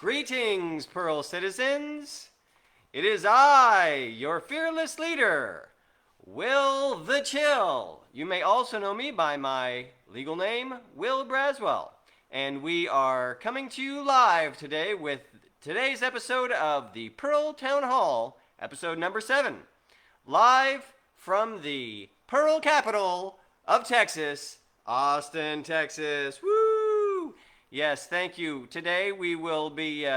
Greetings, Perl citizens. It is I, your fearless leader, Will the Chill. You may also know me by my legal name, Will Braswell. And we are coming to you live today with today's episode of the Perl Town Hall, episode number 7. Live from the Perl capital of Texas, Austin, Texas. Woo! Yes, thank you. Today we will be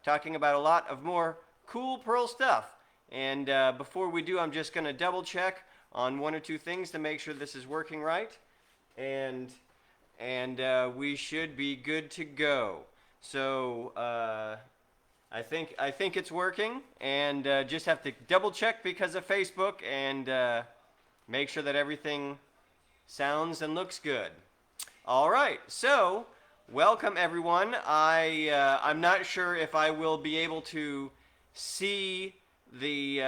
talking about a lot of more cool Perl stuff. And before we do, I'm just going to double check on one or two things to make sure this is working right. And we should be good to go. So I think it's working, and just have to double check because of Facebook and make sure that everything sounds and looks good. All right, so welcome everyone. I'm not sure if I will be able to see the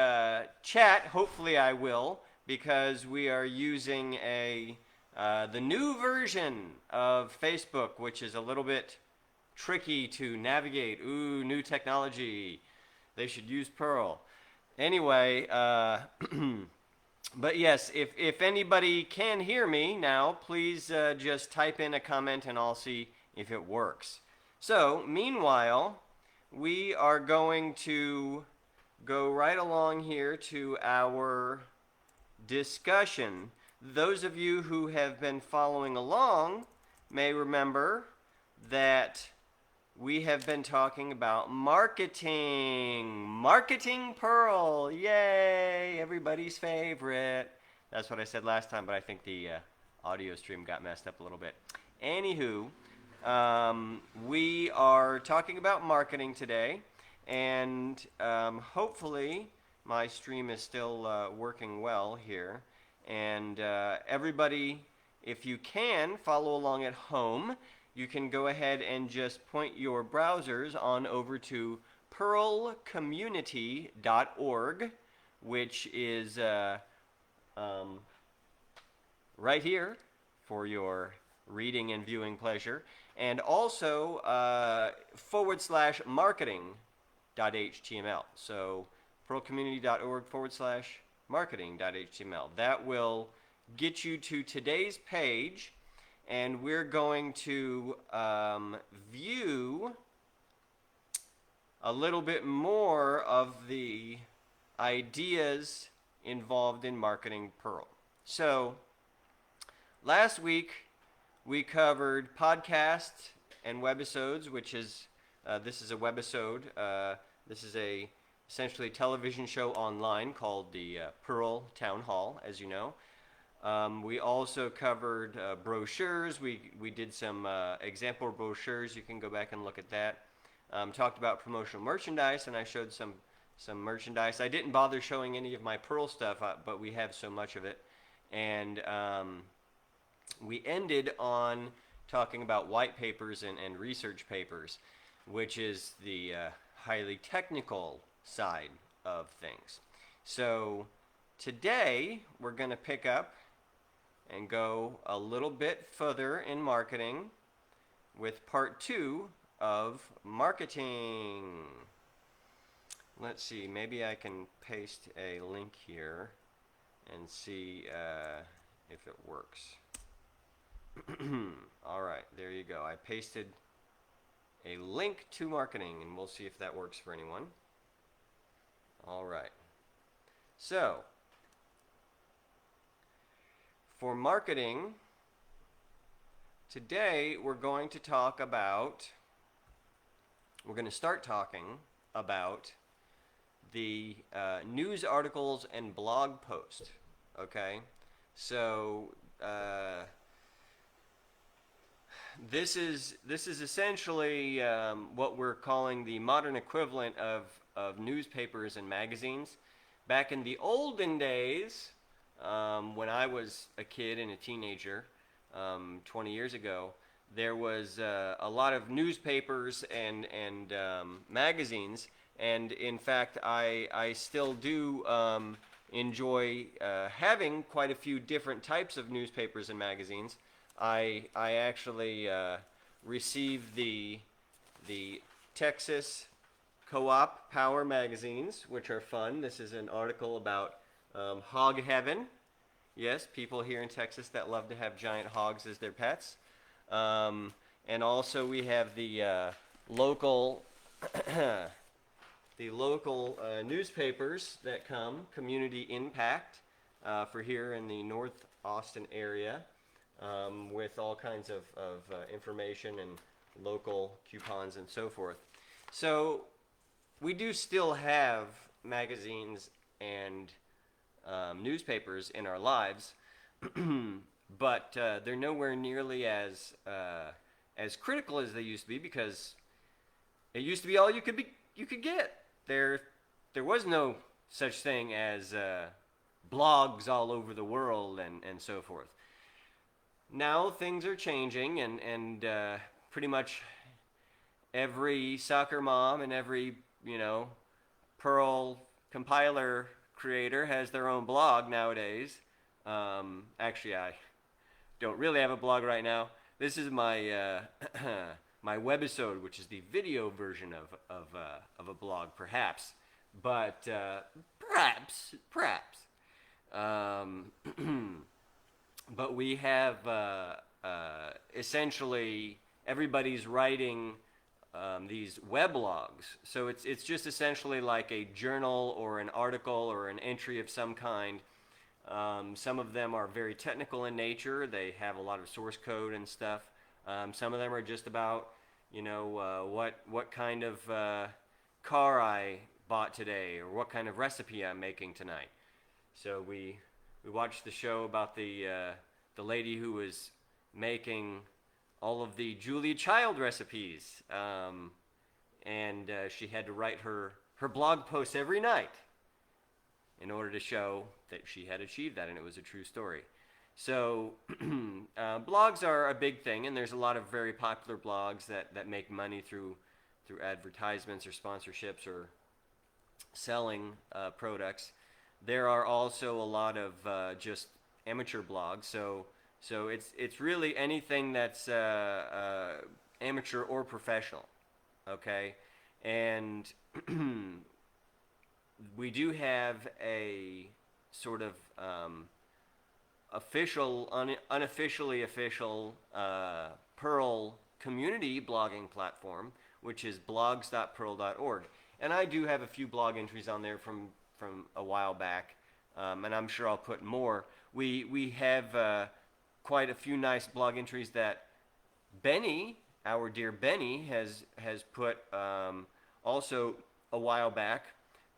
chat. Hopefully I will, because we are using the new version of Facebook, which is a little bit tricky to navigate. Ooh, new technology. They should use Perl. Anyway, but yes, if anybody can hear me now, please just type in a comment and I'll see if it works. So, meanwhile, we are going to go right along here to our discussion. Those of you who have been following along may remember that we have been talking about marketing Perl. Yay, everybody's favorite. That's what I said last time, but I think the audio stream got messed up a little bit. Anywho, we are talking about marketing today, and hopefully my stream is still working well here. And everybody, if you can, follow along at home. You can go ahead and just point your browsers on over to perlcommunity.org, which is right here for your reading and viewing pleasure, and also /marketing.html. So perlcommunity.org/marketing.html. That will get you to today's page, and we're going to view a little bit more of the ideas involved in marketing Perl. So, last week we covered podcasts and webisodes, which is, this is a webisode. This is essentially a television show online called the Perl Town Hall, as you know. We also covered brochures. We did some example brochures. You can go back and look at that. Talked about promotional merchandise, and I showed some merchandise. I didn't bother showing any of my Perl stuff, but we have so much of it. And we ended on talking about white papers and research papers, which is the highly technical side of things. So today we're going to pick up and go a little bit further in marketing with part 2 of marketing. Let's see, maybe I can paste a link here and see if it works. All right, there you go. I pasted a link to marketing, and we'll see if that works for anyone. All right. So, for marketing, today we're going to start talking about the news articles and blog post. Okay, so this is essentially what we're calling the modern equivalent of newspapers and magazines. Back in the olden days, when I was a kid and a teenager, 20 years ago, there was a lot of newspapers and magazines, and in fact I still do enjoy having quite a few different types of newspapers and magazines. I actually received the Texas Co-op Power magazines, which are fun. This is an article about hog heaven. Yes, people here in Texas that love to have giant hogs as their pets. And also we have the local the local newspapers that come, Community Impact, for here in the North Austin area, with all kinds of information and local coupons and so forth. So we do still have magazines and newspapers in our lives, but they're nowhere nearly as critical as they used to be, because it used to be all you could get. There was no such thing as blogs all over the world and so forth. Now things are changing, and pretty much every soccer mom and every Perl compiler creator has their own blog nowadays. Actually, I don't really have a blog right now. This is my my webisode, which is the video version of a blog, perhaps. But perhaps. But we have essentially everybody's writing these weblogs. So it's just essentially like a journal or an article or an entry of some kind. Some of them are very technical in nature. They have a lot of source code and stuff. Some of them are just about, what kind of car I bought today, or what kind of recipe I'm making tonight. So we watched the show about the lady who was making all of the Julia Child recipes, and she had to write her blog posts every night in order to show that she had achieved that, and it was a true story. So blogs are a big thing, and there's a lot of very popular blogs that make money through advertisements or sponsorships or selling products. There are also a lot of just amateur blogs. So it's really anything that's amateur or professional, okay? And we do have a sort of unofficially official Perl community blogging platform, which is blogs.perl.org. And I do have a few blog entries on there from a while back, and I'm sure I'll put more. We have quite a few nice blog entries that Benny, our dear Benny, has put also a while back,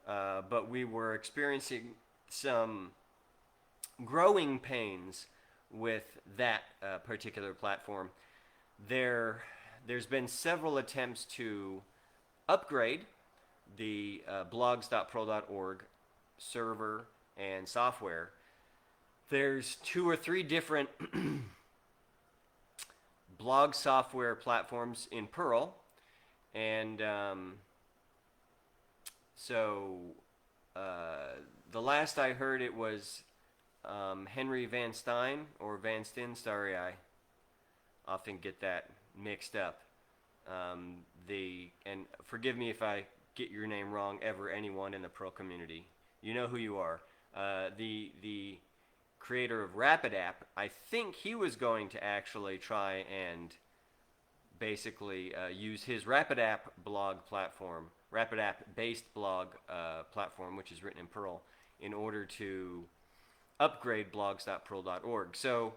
but we were experiencing some growing pains with that particular platform. There's been several attempts to upgrade the blogs.perl.org server and software. There's 2 or 3 different blog software platforms in Perl, and so the last I heard, it was Henry Van Stein or Van Stin. Sorry, I often get that mixed up. And forgive me if I get your name wrong ever, anyone in the Perl community. You know who you are. The creator of Rapidapp, I think he was going to actually try and basically use his Rapidapp blog platform, Rapidapp-based blog platform, which is written in Perl, in order to upgrade blogs.perl.org. So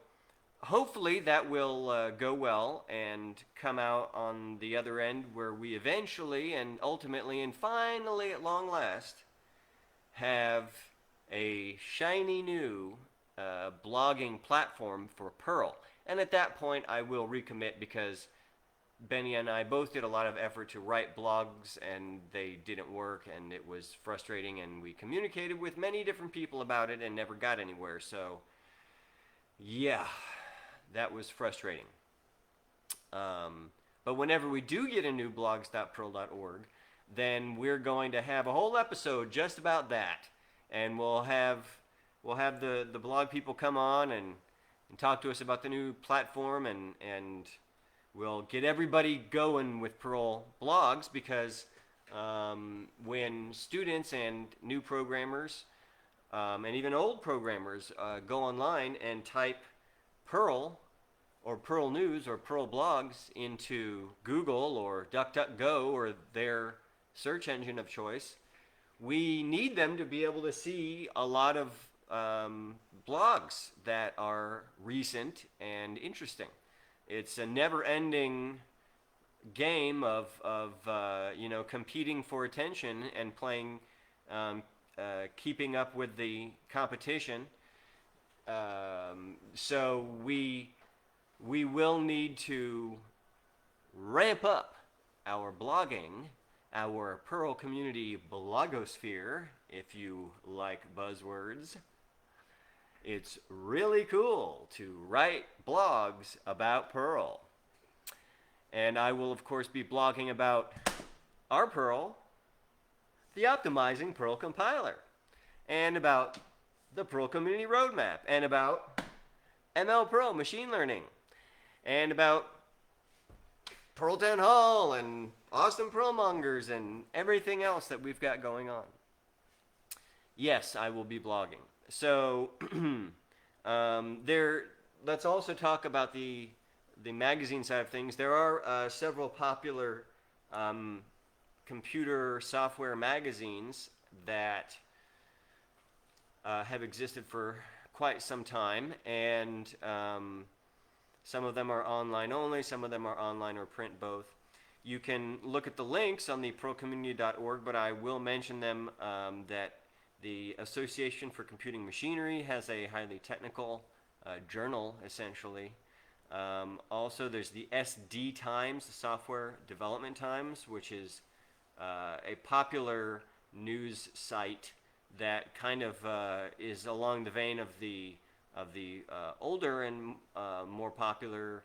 hopefully that will go well and come out on the other end, where we eventually and ultimately and finally at long last have a shiny new blogging platform for Perl. And at that point I will recommit, because Benny and I both did a lot of effort to write blogs and they didn't work, and it was frustrating, and we communicated with many different people about it and never got anywhere. So yeah, that was frustrating. But whenever we do get a new blogs.perl.org, then we're going to have a whole episode just about that, and we'll have the blog people come on and talk to us about the new platform, and we'll get everybody going with Perl blogs because when students and new programmers and even old programmers go online and type Perl or Perl News or Perl blogs into Google or DuckDuckGo or their search engine of choice, we need them to be able to see a lot of blogs that are recent and interesting. It's a never-ending game of competing for attention and playing, keeping up with the competition. So we will need to ramp up our blogging, our Perl community blogosphere, if you like buzzwords. It's really cool to write blogs about Perl. And I will, of course, be blogging about our Perl, the Optimizing Perl compiler, and about the Perl Community Roadmap, and about ML Perl machine learning, and about Perl Town Hall and awesome Perlmongers and everything else that we've got going on. Yes, I will be blogging. So let's also talk about the magazine side of things. There are several popular computer software magazines that have existed for quite some time, and some of them are online only, some of them are online or print both. You can look at the links on the perlcommunity.org, but I will mention them that the Association for Computing Machinery has a highly technical journal, essentially. Also, there's the SD Times, the Software Development Times, which is a popular news site that kind of is along the vein of the older and more popular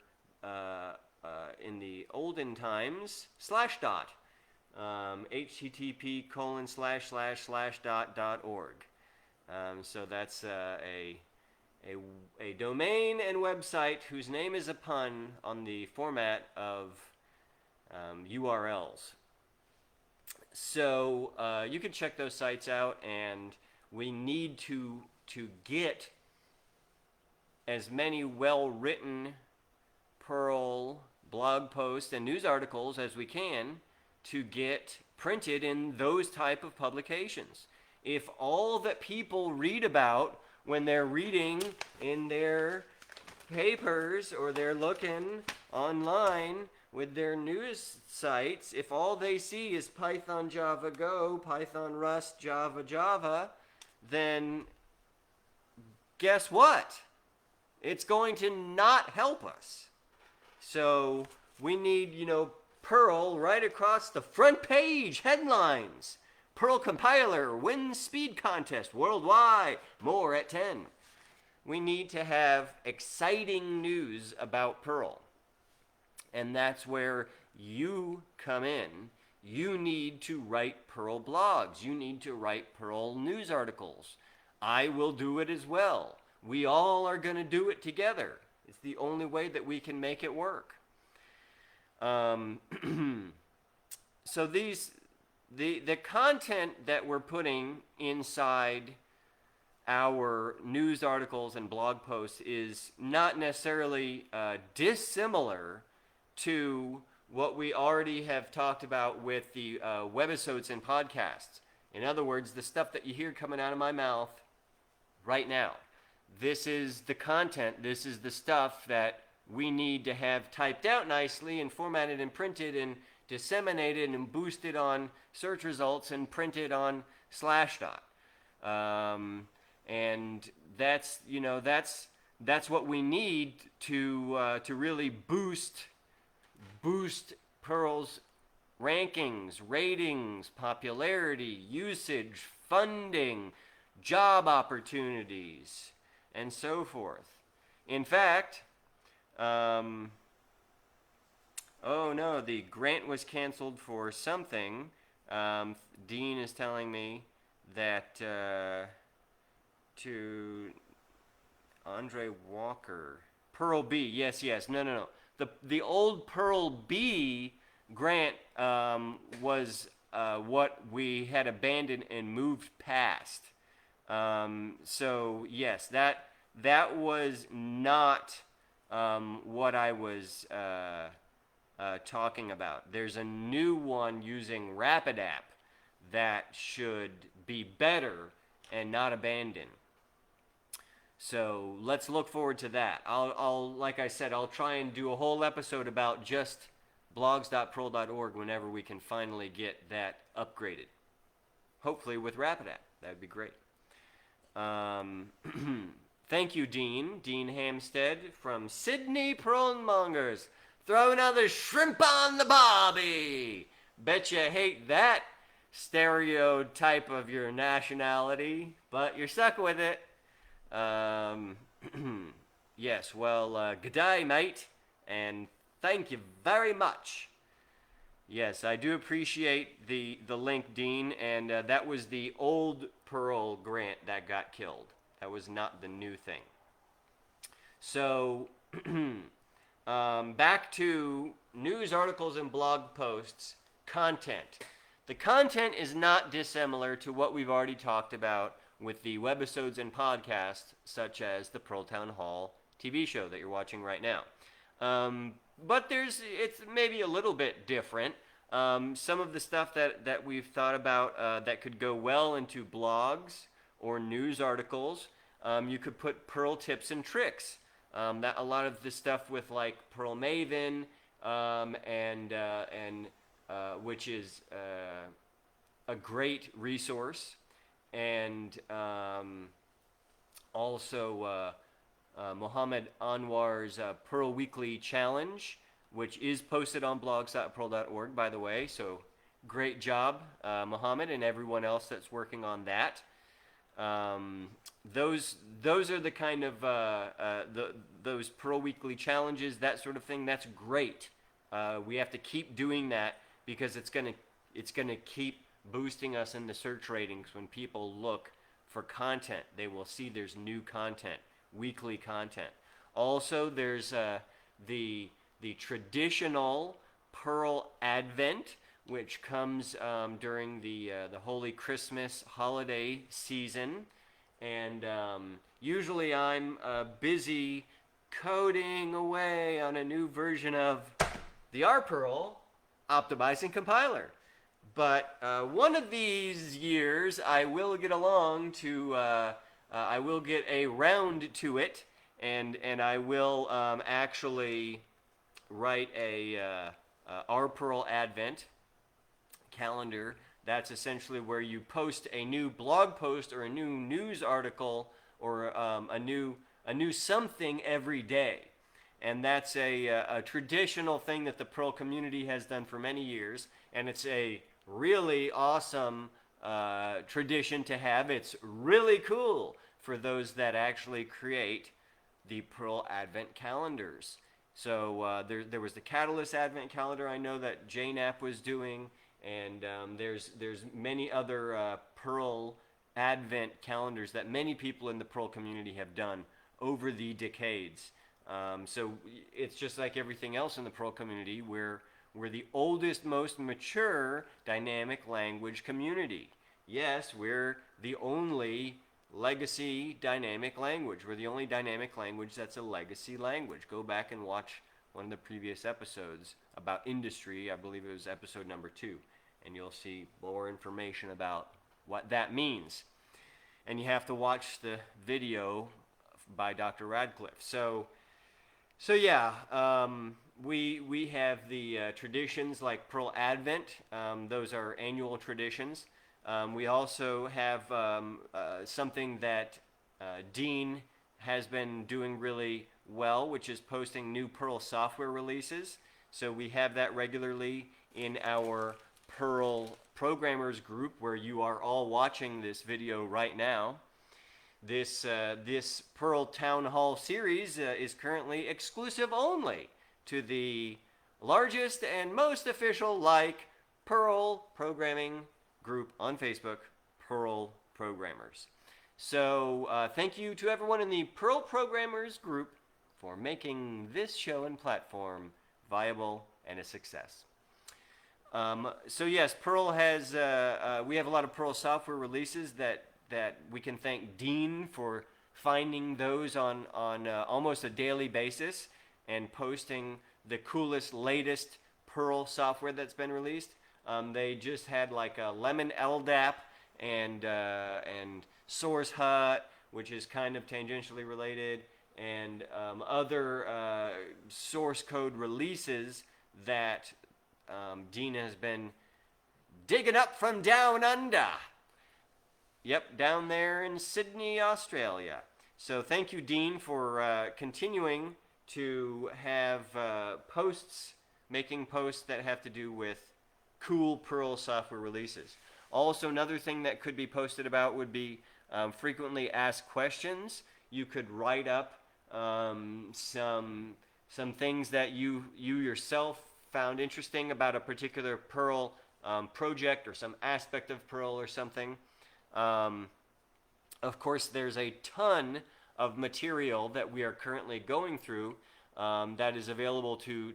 in the olden times Slashdot, http://slashdot.org. So that's a domain and website whose name is a pun on the format of URLs. So you can check those sites out, and we need to get as many well-written Perl blog posts and news articles as we can to get printed in those type of publications. If all that people read about when they're reading in their papers or they're looking online with their news sites, if all they see is Python, Java, Go, Python, Rust, Java, then guess what? It's going to not help us. So we need, Perl right across the front page headlines. Perl compiler wins speed contest worldwide. More at 10. We need to have exciting news about Perl. And that's where you come in. You need to write Perl blogs. You need to write Perl news articles. I will do it as well. We all are going to do it together. It's the only way that we can make it work. So the content that we're putting inside our news articles and blog posts is not necessarily dissimilar to what we already have talked about with the webisodes and podcasts. In other words, the stuff that you hear coming out of my mouth right now. This is the content, this is the stuff that we need to have typed out nicely and formatted and printed and disseminated and boosted on search results and printed on Slashdot. And that's what we need to really boost Perl's rankings, ratings, popularity, usage, funding, job opportunities, and so forth. In fact, oh no, the grant was canceled for something. Dean is telling me that to Andre Walker, Perl B, yes, no. the old Perl B grant was what we had abandoned and moved past. So yes, that was not what I was talking about. There's a new one using Rapidapp that should be better and not abandoned. So let's look forward to that. I'll like I said, I'll try and do a whole episode about just blogs.perl.org whenever we can finally get that upgraded. Hopefully with Rapidapp. That would be great. Thank you, Dean Hamstead from Sydney Prawnmongers. Throw another shrimp on the barbie. Bet you hate that stereotype of your nationality, but you're stuck with it. Yes, well, g'day, mate, and thank you very much. Yes, I do appreciate the link, Dean, and that was the old Perl grant that got killed. That was not the new thing. So, back to news articles and blog posts, content. The content is not dissimilar to what we've already talked about with the webisodes and podcasts, such as the Perl Town Hall TV show that you're watching right now. But it's maybe a little bit different. Some of the stuff that we've thought about that could go well into blogs or news articles, you could put Perl tips and tricks. That a lot of the stuff with like Perl Maven and which is a great resource, and also Mohammed Anwar's Perl Weekly Challenge, which is posted on blogs.perl.org, by the way. So great job, Mohammed, and everyone else that's working on that. Those are the kind of those Perl Weekly Challenges, that sort of thing. That's great. We have to keep doing that because it's gonna keep boosting us in the search ratings. When people look for content, they will see there's new content, weekly content. Also, there's the traditional Perl Advent, which comes during the Holy Christmas holiday season, and usually I'm busy coding away on a new version of the RPerl optimizing compiler. But one of these years, I will get along to, I will get around to it, and I will actually write a RPerl Advent calendar. That's essentially where you post a new blog post or a new news article or a new something every day. And that's a traditional thing that the Perl community has done for many years, and it's a really awesome tradition to have. It's really cool for those that actually create the Perl Advent calendars. So there was the Catalyst Advent calendar I know that JNAP was doing, and there's many other Perl Advent calendars that many people in the Perl community have done over the decades. So it's just like everything else in the Perl community. We're the oldest, most mature dynamic language community. Yes, we're the only legacy dynamic language. We're the only dynamic language that's a legacy language. Go back and watch one of the previous episodes about industry. I believe it was episode number 2. And you'll see more information about what that means. And you have to watch the video by Dr. Radcliffe. So yeah, we have the traditions like Perl Advent. Those are annual traditions. We also have something that Dean has been doing really well, which is posting new Perl software releases. So we have that regularly in our Perl programmers group, where you are all watching this video right now. This Perl Town Hall series is currently exclusive only to the largest and most official Perl programming group on Facebook, Perl Programmers. So thank you to everyone in the Perl Programmers group for making this show and platform viable and a success. So yes, Perl has, we have a lot of Perl software releases that we can thank Dean for finding those on almost a daily basis and posting the coolest, latest Perl software that's been released. They just had like a Lemon LDAP and Source Hut, which is kind of tangentially related, and other source code releases that Dean has been digging up from down under. Yep, down there in Sydney, Australia. So thank you, Dean, for continuing to have posts, making posts that have to do with cool Perl software releases. Also, another thing that could be posted about would be frequently asked questions. You could write up some things that you yourself found interesting about a particular Perl project or some aspect of Perl or something. Of course, there's a ton of material that we are currently going through that is available to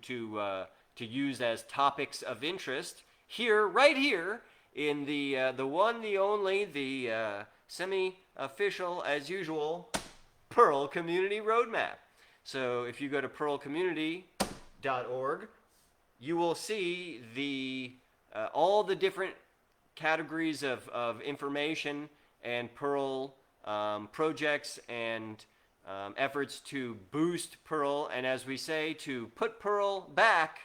use as topics of interest here, right here, in the one, the only, the semi-official, as usual, Perl Community Roadmap. So if you go to perlcommunity.org, you will see the all the different categories of information and Perl projects and efforts to boost Perl, and as we say, to put Perl back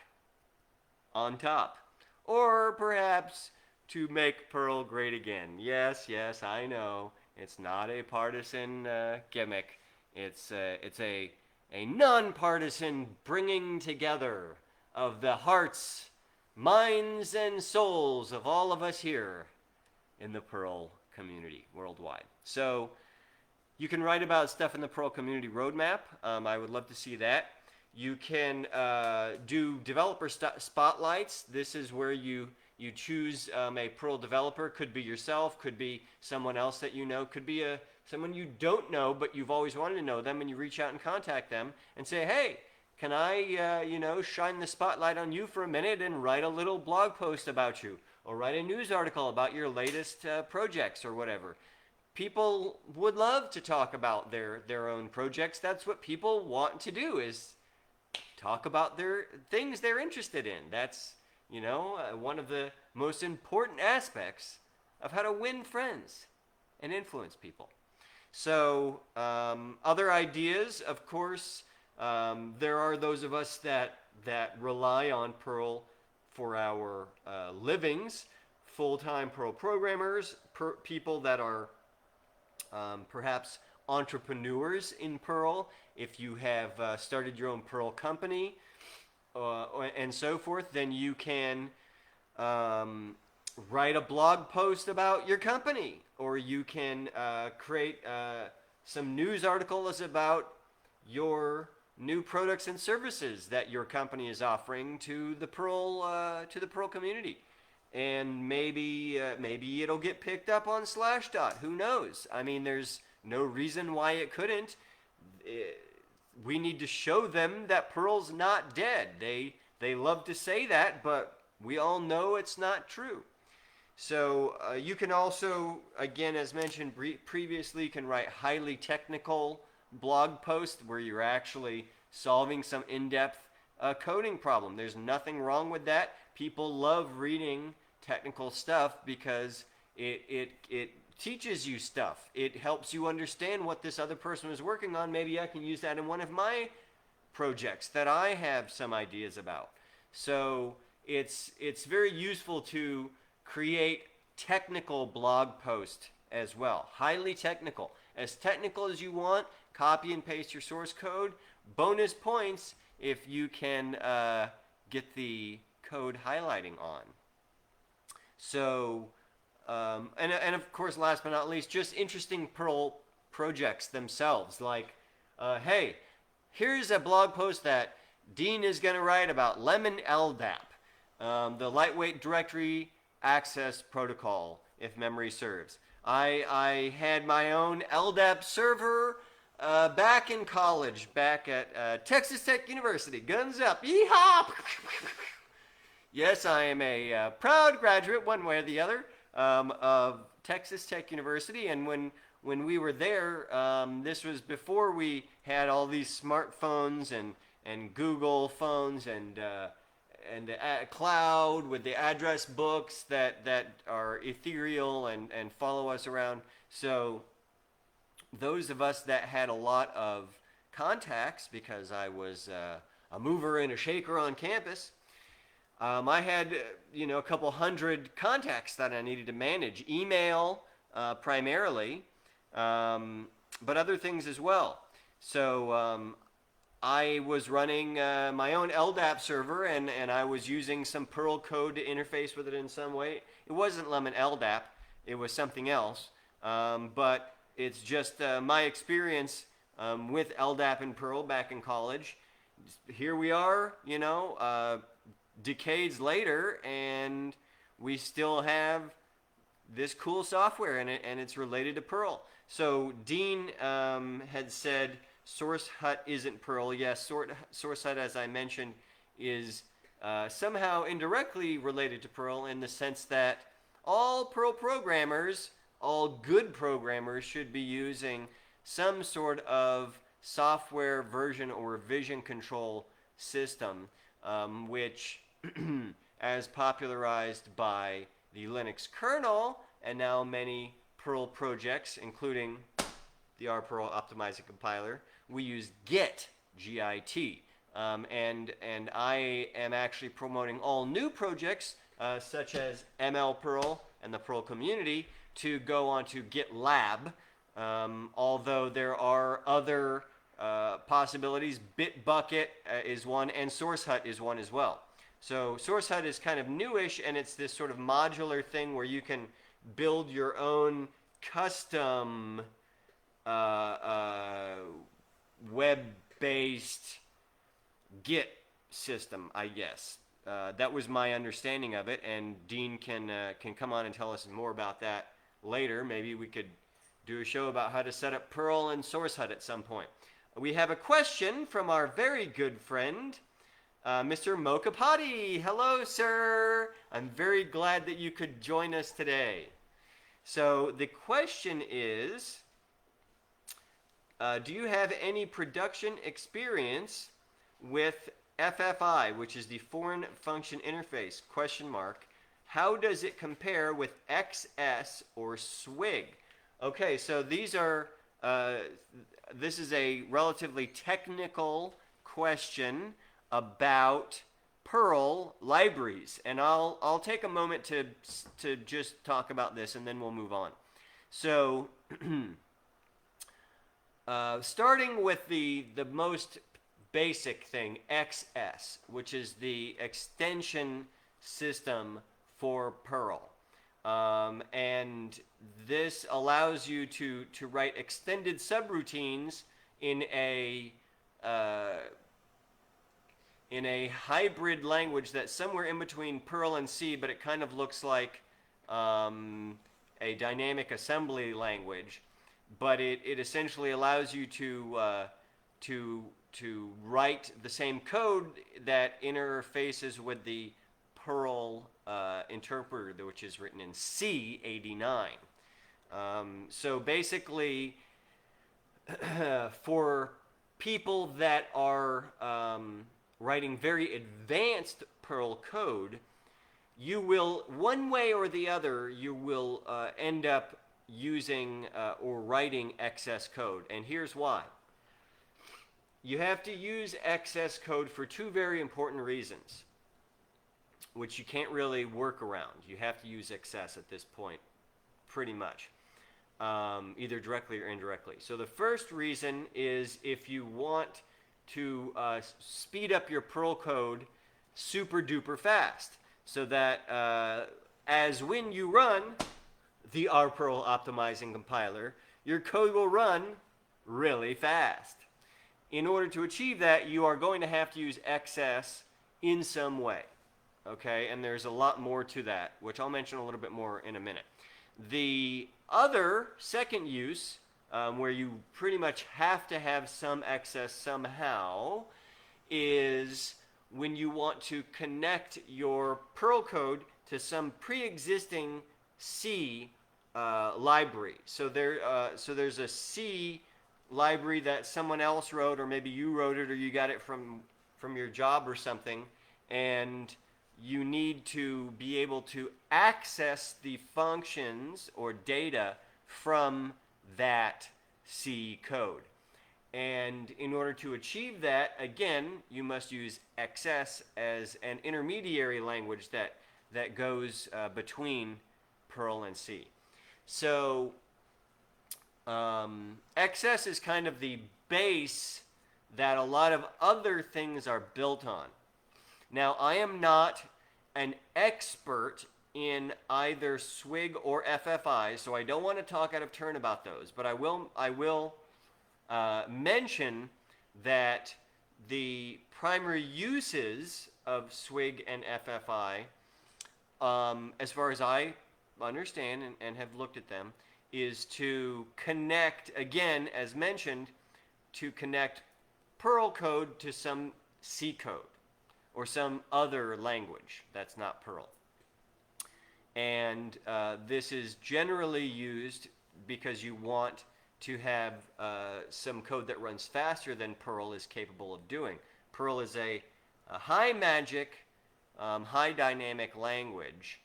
on top. Or perhaps to make Perl great again. Yes, I know. It's not a partisan gimmick. It's a non-partisan bringing together of the hearts, minds, and souls of all of us here in the Perl community worldwide. So you can write about stuff in the Perl Community Roadmap. I would love to see that. You can do developer spotlights. This is where you choose a Perl developer. Could be yourself, could be someone else that you know, could be someone you don't know but you've always wanted to know them, and you reach out and contact them and say, hey, can I shine the spotlight on you for a minute and write a little blog post about you, or write a news article about your latest projects or whatever. People would love to talk about their own projects. That's what people want to do, is talk about their things they're interested in. That's, one of the most important aspects of how to win friends and influence people. So other ideas, of course, there are those of us that rely on Perl for our livings, full-time Perl programmers, people that are perhaps entrepreneurs in Perl. If you have started your own Perl company and so forth, then you can write a blog post about your company, or you can create some news articles about your new products and services that your company is offering to the Perl community. And maybe it'll get picked up on Slashdot. Who knows? I mean, there's no reason why it couldn't. We need to show them that Perl's not dead. They love to say that, but we all know it's not true. So you can also, again, as mentioned previously, you can write highly technical blog posts where you're actually solving some in-depth coding problem. There's nothing wrong with that. People love reading technical stuff because it teaches you stuff. It helps you understand what this other person was working on. Maybe I can use that in one of my projects that I have some ideas about. So it's very useful to create technical blog posts as well. Highly technical. As technical as you want. Copy and paste your source code. Bonus points if you can get the code highlighting on. So, and of course, last but not least, just interesting Perl projects themselves. Like, hey, here's a blog post that Dean is going to write about Lemon LDAP, the lightweight directory access protocol, if memory serves. I had my own LDAP server Back in college, back at Texas Tech University, guns up, yeehaw! Yes, I am a proud graduate, one way or the other, of Texas Tech University. And when we were there, this was before we had all these smartphones and Google phones and cloud with the address books that are ethereal and follow us around. So those of us that had a lot of contacts, because I was a mover and a shaker on campus, I had, a couple hundred contacts that I needed to manage. Email, primarily, but other things as well. So I was running my own LDAP server, and I was using some Perl code to interface with it in some way. It wasn't Lemon LDAP. It was something else. But it's just my experience with LDAP and Perl back in college. Here we are, decades later, and we still have this cool software, and it's related to Perl. So Dean had said SourceHut isn't Perl. Yes, SourceHut, as I mentioned, is somehow indirectly related to Perl in the sense that all Perl programmers, all good programmers, should be using some sort of software version or revision control system, which, as popularized by the Linux kernel and now many Perl projects, including the RPerl optimizing compiler, we use Git, G-I-T. And I am actually promoting all new projects, such as ML Perl and the Perl community, to go onto GitLab. Although there are other possibilities. Bitbucket is one, and SourceHut is one as well. So SourceHut is kind of newish, and it's this sort of modular thing where you can build your own custom web-based Git system, I guess. That was my understanding of it, and Dean can come on and tell us more about that later. Maybe we could do a show about how to set up Perl and SourceHut at some point. We have a question from our very good friend, Mr. Mokapati. Hello, sir. I'm very glad that you could join us today. So the question is, do you have any production experience with FFI, which is the Foreign Function Interface, ? How does it compare with XS or SWIG? Okay, so these are, this is a relatively technical question about Perl libraries, and I'll take a moment to just talk about this, and then we'll move on. So, starting with the most basic thing, XS, which is the extension system for Perl. And this allows you to write extended subroutines in a hybrid language that's somewhere in between Perl and C, but it kind of looks like a dynamic assembly language. But it essentially allows you to write the same code that interfaces with the Perl interpreter, which is written in C89. So basically, for people that are writing very advanced Perl code, you will, one way or the other, you will end up using or writing XS code. And here's why. You have to use XS code for two very important reasons, which you can't really work around. You have to use XS at this point, pretty much, either directly or indirectly. So the first reason is if you want to speed up your Perl code super duper fast, so that as when you run the RPerl optimizing compiler, your code will run really fast. In order to achieve that, you are going to have to use XS in some way. Okay, and there's a lot more to that, which I'll mention a little bit more in a minute. The other second use where you pretty much have to have some excess somehow, is when you want to connect your Perl code to some pre-existing C library. So there's a C library that someone else wrote, or maybe you wrote it, or you got it from your job or something, and you need to be able to access the functions or data from that C code. And in order to achieve that, again, you must use XS as an intermediary language that goes between Perl and C. So XS is kind of the base that a lot of other things are built on. Now, I am not an expert in either SWIG or FFI, so I don't want to talk out of turn about those, but I will mention that the primary uses of SWIG and FFI, as far as I understand and have looked at them, is to connect, again, as mentioned, to connect Perl code to some C code or some other language that's not Perl. And this is generally used because you want to have some code that runs faster than Perl is capable of doing. Perl is a high magic, high dynamic language,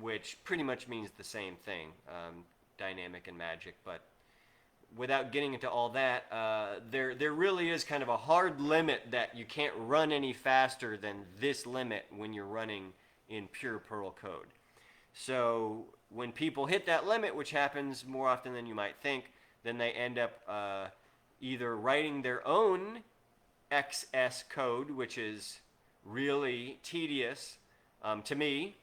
which pretty much means the same thing, dynamic and magic. But without getting into all that, there really is kind of a hard limit that you can't run any faster than this limit when you're running in pure Perl code. So when people hit that limit, which happens more often than you might think, then they end up either writing their own XS code, which is really tedious to me.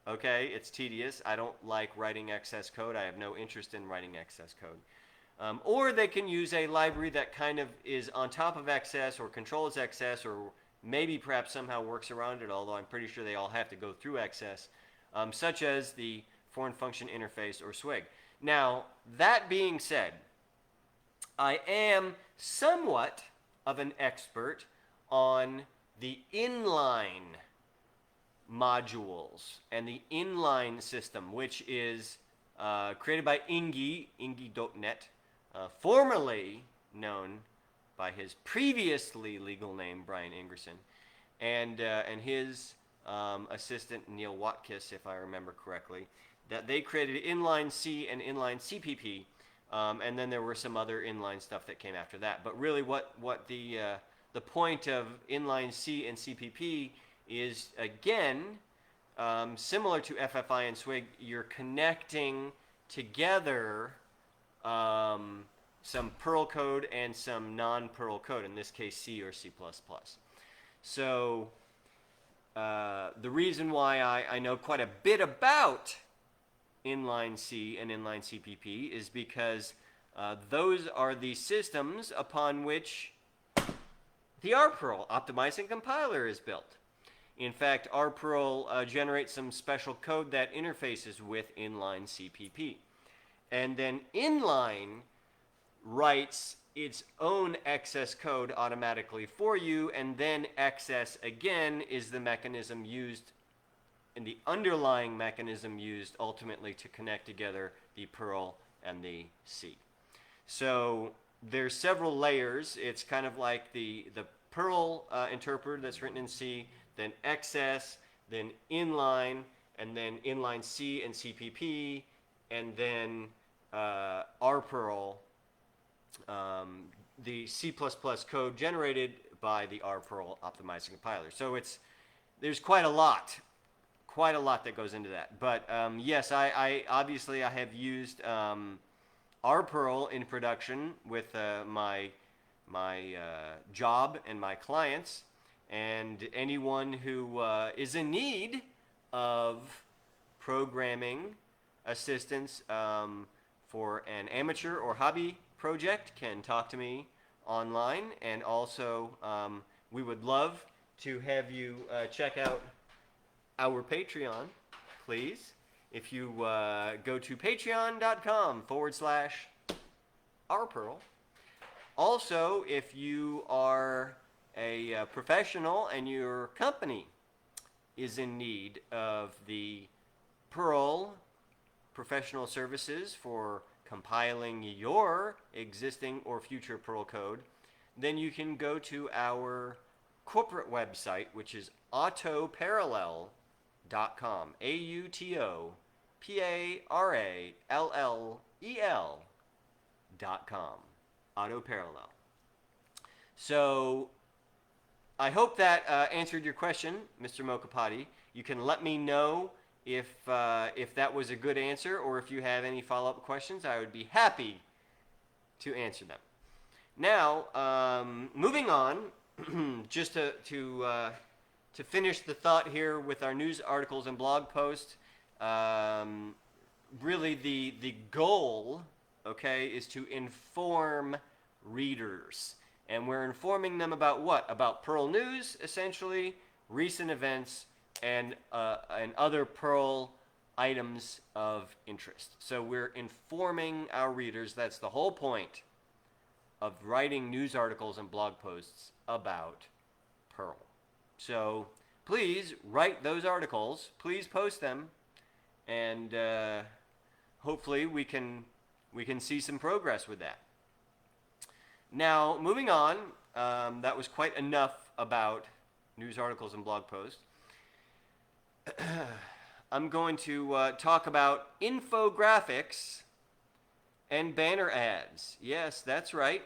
Okay, it's tedious. I don't like writing XS code. I have no interest in writing XS code. Or they can use a library that kind of is on top of XS or controls XS, or maybe perhaps somehow works around it, although I'm pretty sure they all have to go through XS, such as the foreign function interface or SWIG. Now, that being said, I am somewhat of an expert on the inline modules and the inline system, which is created by Ingi.net, formerly known by his previously legal name, Brian Ingerson, and his assistant, Neil Watkis, if I remember correctly, that they created inline C and inline CPP, and then there were some other inline stuff that came after that. But really what the point of inline C and CPP is, again, similar to FFI and SWIG, you're connecting together some Perl code and some non-Perl code, in this case C or C++. So the reason why I know quite a bit about inline C and inline CPP is because those are the systems upon which the RPerl optimizing compiler is built. In fact, RPerl generates some special code that interfaces with inline CPP. And then inline writes its own XS code automatically for you, and then XS again is the mechanism used, and the underlying mechanism used ultimately to connect together the Perl and the C. So there's several layers. It's kind of like the Perl interpreter that's written in C, then XS, then inline, and then inline C and CPP, and then RPerl, the C++ code generated by the RPerl optimizing compiler. So there's quite a lot that goes into that. But yes, I obviously I have used RPerl in production with my job and my clients, and anyone who is in need of programming assistance for an amateur or hobby project can talk to me online. And also we would love to have you check out our Patreon, please. if you go to patreon.com/ourpearl. Also, if you are a professional and your company is in need of the Perl professional services for compiling your existing or future Perl code, then you can go to our corporate website, which is autoparallel.com. AUTOPARALLEL.com. Autoparallel. So I hope that answered your question, Mr. Mokapati. You can let me know if that was a good answer, or if you have any follow-up questions. I would be happy to answer them. Now, moving on, just to finish the thought here with our news articles and blog posts. Really, the goal, okay, is to inform readers. And we're informing them about what? About Perl news, essentially, recent events, and other Perl items of interest. So we're informing our readers. That's the whole point of writing news articles and blog posts about Perl. So please write those articles. Please post them, and hopefully we can see some progress with that. Now, moving on, that was quite enough about news articles and blog posts. I'm going to talk about infographics and banner ads. Yes, that's right.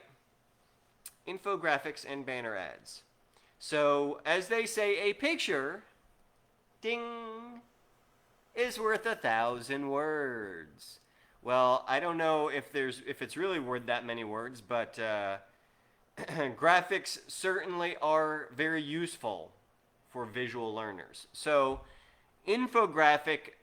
Infographics and banner ads. So, as they say, a picture, ding, is worth 1,000 words. Well, I don't know if it's really worth that many words, but graphics certainly are very useful for visual learners. So, infographic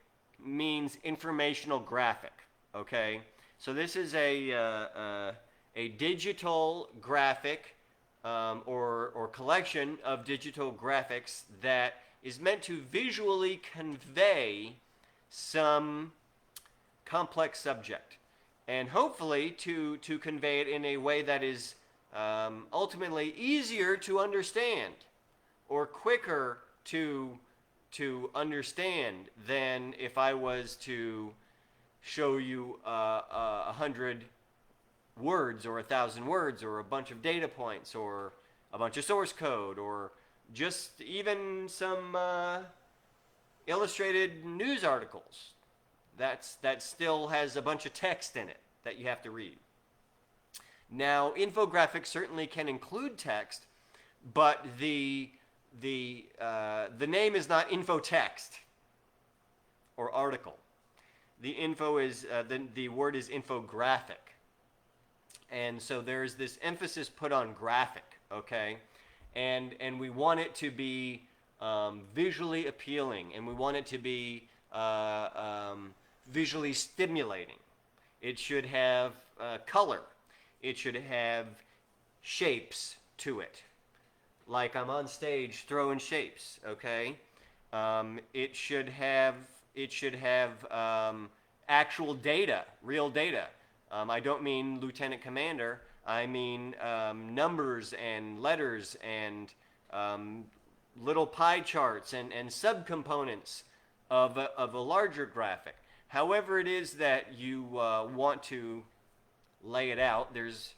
means informational graphic. Okay, so this is a digital graphic or collection of digital graphics that is meant to visually convey some complex subject, and hopefully to convey it in a way that is ultimately easier to understand or quicker to understand than if I was to show you 100 words or 1,000 words or a bunch of data points or a bunch of source code or just even some illustrated news articles. That still has a bunch of text in it that you have to read. Now, infographics certainly can include text, but the name is not infotext or article. The info is the word is infographic, and so there's this emphasis put on graphic. Okay, and we want it to be visually appealing, and we want it to be visually stimulating. It should have color. It should have shapes to it, like I'm on stage throwing shapes. Okay, it should have actual data, real data. I don't mean Lieutenant Commander. I mean numbers and letters and little pie charts and subcomponents of a larger graphic. However it is that you want to lay it out, there's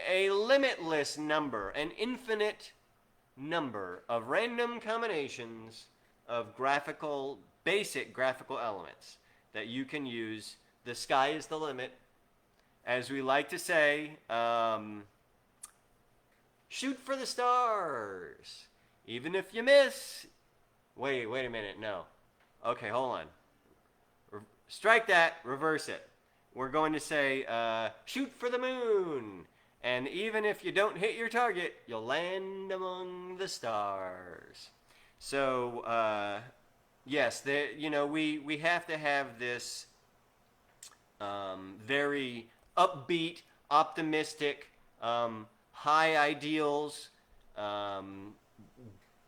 a limitless number, an infinite number of random combinations of basic graphical elements that you can use. The sky is the limit. As we like to say, shoot for the stars. Even if you miss. Wait a minute, no. Okay, hold on. Strike that, reverse it. We're going to say, shoot for the moon. And even if you don't hit your target, you'll land among the stars. So, yes, we have to have this very upbeat, optimistic, high ideals,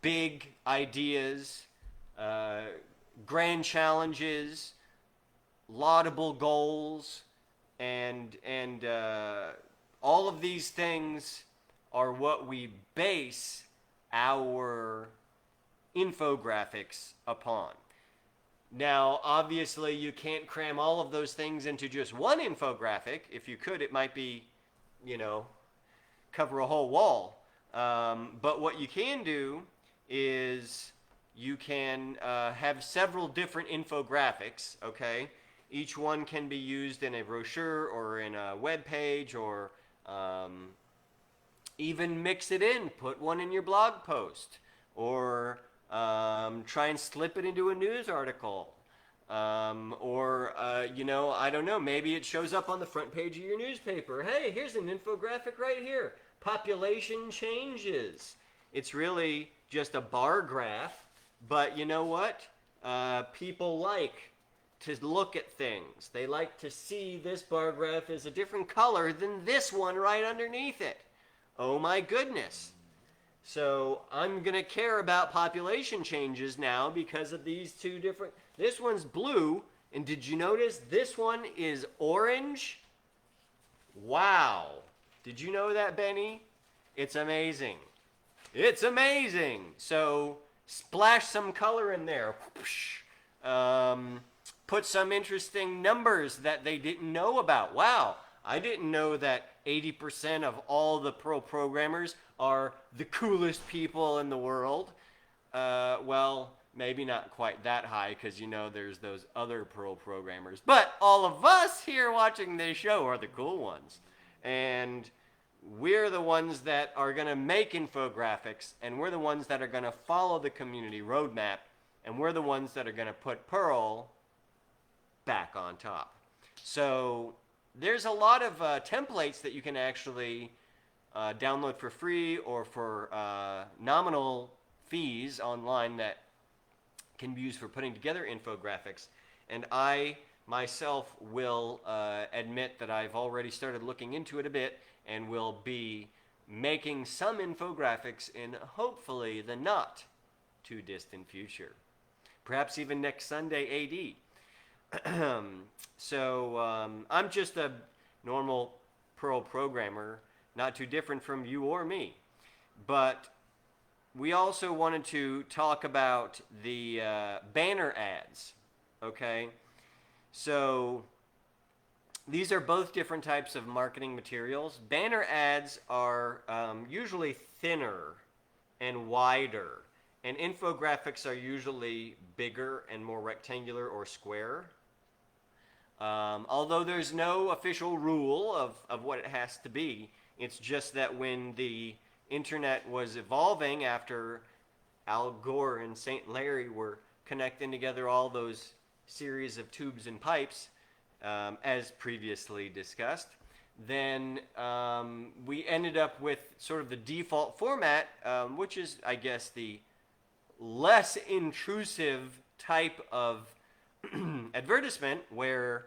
big ideas, grand challenges, laudable goals, and all of these things are what we base our infographics upon. Now, obviously, you can't cram all of those things into just one infographic. If you could, it might be, you know, cover a whole wall. But what you can do is you can have several different infographics, okay? Each one can be used in a brochure or in a web page, or even mix it in. Put one in your blog post, or try and slip it into a news article. You know, I don't know, maybe it shows up on the front page of your newspaper. Hey, here's an infographic right here. Population changes. It's really just a bar graph, but you know what? People like to look at things. They like to see this bar graph is a different color than this one right underneath it. Oh my goodness. So I'm going to care about population changes now because of these two different. This one's blue, and did you notice this one is orange? Wow. Did you know that, Benny? It's amazing. It's amazing. So splash some color in there. Put some interesting numbers that they didn't know about. Wow. I didn't know that 80% of all the Perl programmers are the coolest people in the world. Well, maybe not quite that high, because you know there's those other Perl programmers. But all of us here watching this show are the cool ones. And we're the ones that are going to make infographics, and we're the ones that are going to follow the community roadmap, and we're the ones that are going to put Perl back on top. So there's a lot of templates that you can actually download for free or for nominal fees online that can be used for putting together infographics. And I myself will admit that I've already started looking into it a bit and will be making some infographics in hopefully the not too distant future. Perhaps even next Sunday AD. So I'm just a normal Perl programmer, not too different from you or me. But we also wanted to talk about the banner ads, okay? So these are both different types of marketing materials. Banner ads are usually thinner and wider, and infographics are usually bigger and more rectangular or square. Although there's no official rule of what it has to be, it's just that when the internet was evolving after Al Gore and St. Larry were connecting together all those series of tubes and pipes, as previously discussed, then we ended up with sort of the default format, which is, I guess, the less intrusive type of advertisement, where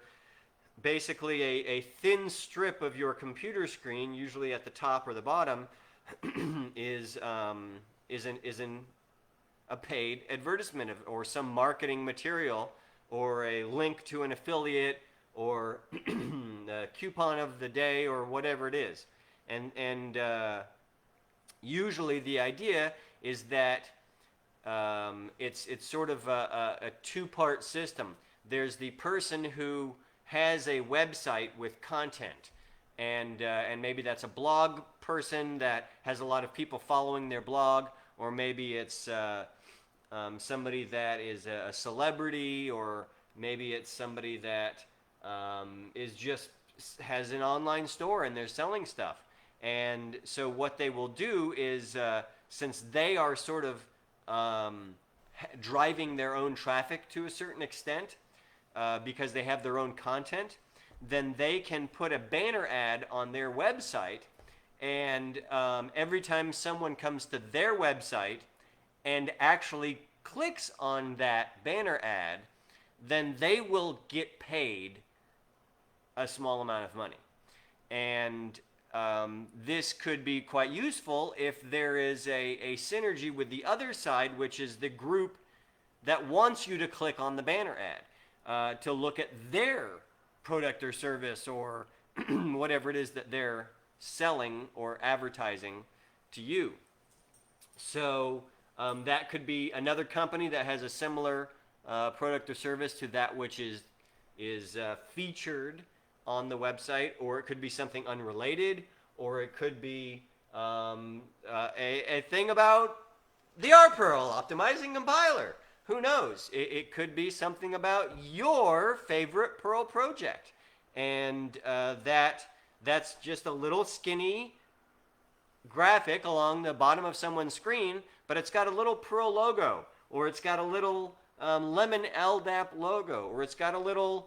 basically a thin strip of your computer screen, usually at the top or the bottom, is in a paid advertisement or some marketing material, or a link to an affiliate, or a coupon of the day, or whatever it is. And usually the idea is that it's sort of a two-part system. There's the person who has a website with content, and maybe that's a blog person that has a lot of people following their blog, or maybe it's somebody that is a celebrity, or maybe it's somebody that is just has an online store and they're selling stuff. And so what they will do is, since they are sort of driving their own traffic to a certain extent, because they have their own content, then they can put a banner ad on their website, and every time someone comes to their website and actually clicks on that banner ad, then they will get paid a small amount of money. And this could be quite useful if there is a synergy with the other side, which is the group that wants you to click on the banner ad to look at their product or service or whatever it is that they're selling or advertising to you. So that could be another company that has a similar product or service to that which is featured on the website, or it could be something unrelated, or it could be a thing about the Perl optimizing compiler. Who knows? It could be something about your favorite Perl project, and that's just a little skinny graphic along the bottom of someone's screen, but it's got a little Perl logo, or it's got a little Lemon LDAP logo, or it's got a little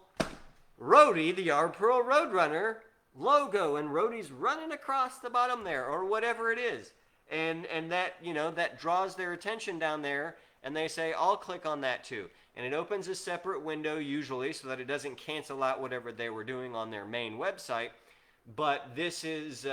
Roadie, the Perl Roadrunner logo, and Roadie's running across the bottom there, or whatever it is. And that, that draws their attention down there, and they say, I'll click on that too. And it opens a separate window usually so that it doesn't cancel out whatever they were doing on their main website. But this is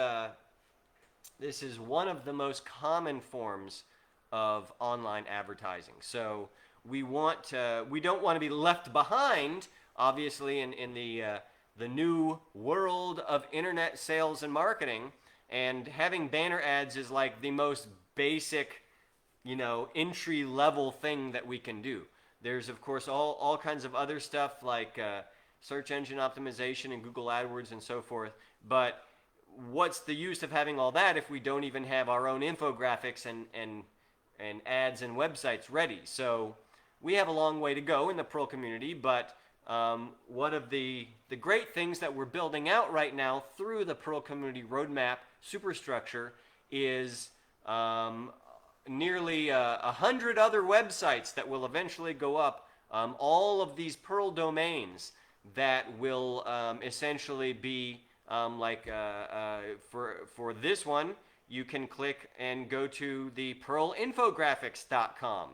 one of the most common forms of online advertising. So we don't want to be left behind, obviously, in the new world of internet sales and marketing. And having banner ads is like the most basic, entry level thing that we can do. There's, of course, all kinds of other stuff like search engine optimization and Google AdWords and so forth. But what's the use of having all that if we don't even have our own infographics and ads and websites ready? So we have a long way to go in the Perl community, but one of the great things that we're building out right now through the Perl community roadmap superstructure is nearly 100 other websites that will eventually go up, all of these Perl domains that will essentially be for this one, you can click and go to the perlinfographics.com.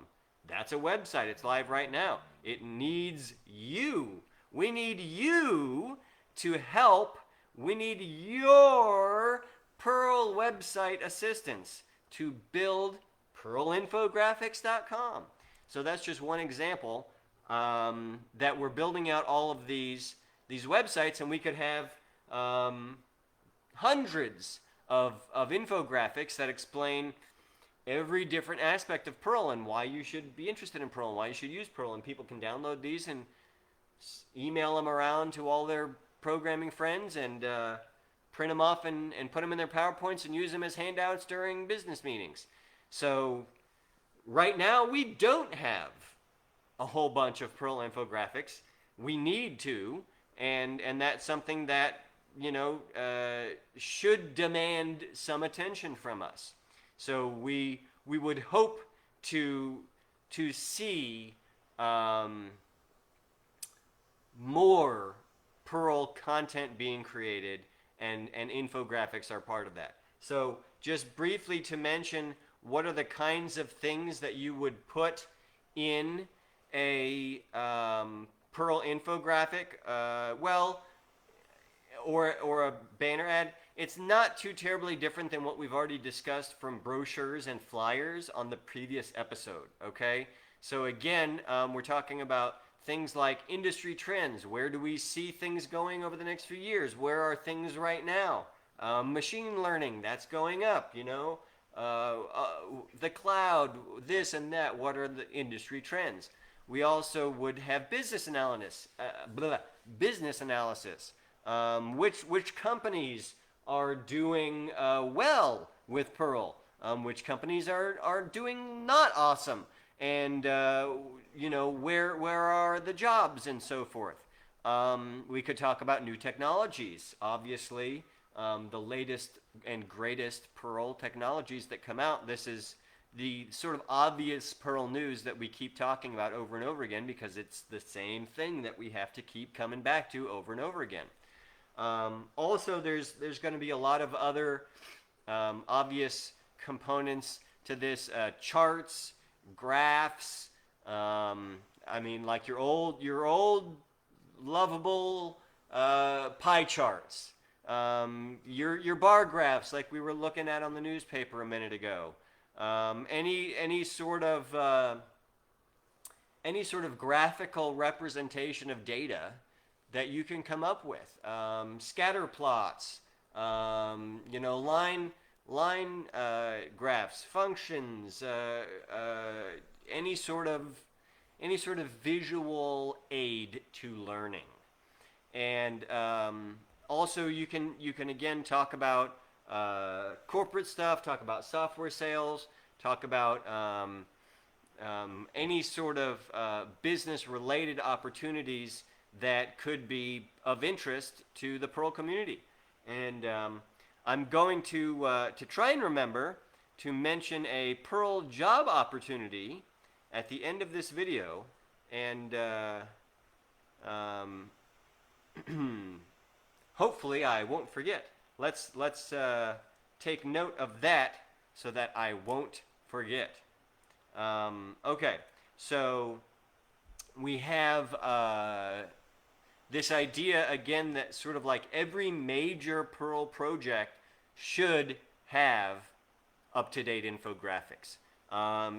That's a website. It's live right now. It needs you. We need you to help. We need your Perl website assistance to build perlinfographics.com. So that's just one example that we're building out all of these websites, and we could have hundreds of infographics that explain every different aspect of Perl and why you should be interested in Perl and why you should use Perl. And people can download these and email them around to all their programming friends and print them off and put them in their PowerPoints and use them as handouts during business meetings. So right now we don't have a whole bunch of Perl infographics. We need to, and that's something that should demand some attention from us. So we would hope to see more Perl content being created, and infographics are part of that. So just briefly to mention, what are the kinds of things that you would put in a Perl infographic? Or a banner ad. It's not too terribly different than what we've already discussed from brochures and flyers on the previous episode, okay? So again, we're talking about things like industry trends. Where do we see things going over the next few years? Where are things right now? Machine learning, that's going up, the cloud, this and that. What are the industry trends? We also would have business analysis. Which companies are doing well with Perl? Which companies are doing not awesome? And where are the jobs and so forth? We could talk about new technologies. Obviously, the latest and greatest Perl technologies that come out. This is the sort of obvious Perl news that we keep talking about over and over again because it's the same thing that we have to keep coming back to over and over again. Also, there's going to be a lot of other obvious components to this, charts, graphs. Like your old lovable pie charts, your bar graphs, like we were looking at on the newspaper a minute ago. Any sort of any sort of graphical representation of data that you can come up with. Scatter plots, line graphs, functions, any sort of visual aid to learning. And also, you can again talk about corporate stuff, talk about software sales, talk about any sort of business-related opportunities that could be of interest to the Perl community. And I'm going to try and remember to mention a Perl job opportunity at the end of this video, and hopefully I won't forget. Let's take note of that so that I won't forget. Okay, so we have this idea again that sort of like every major Perl project should have up-to-date infographics.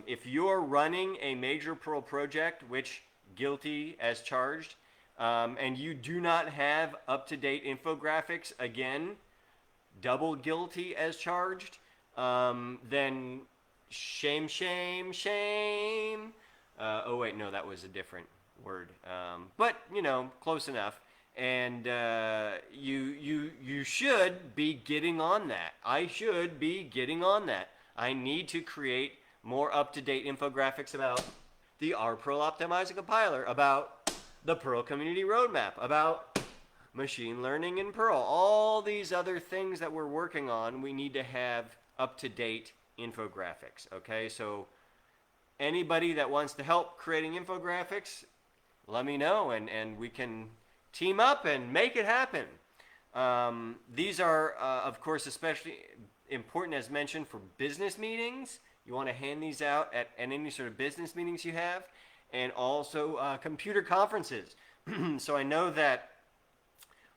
If you're running a major Perl project, which guilty as charged, and you do not have up-to-date infographics, again, double guilty as charged, then shame, shame, shame. Oh wait, no, that was a different word. But close enough. And you should be getting on that. I should be getting on that. I need to create more up-to-date infographics about the R Perl Optimizer Compiler, about the Perl Community Roadmap, about machine learning in Perl. All these other things that we're working on, we need to have up-to-date infographics. Okay, so anybody that wants to help creating infographics, let me know, and we can team up and make it happen. These are, of course, especially important, as mentioned, for business meetings. You want to hand these out at any sort of business meetings you have, and also computer conferences. So I know that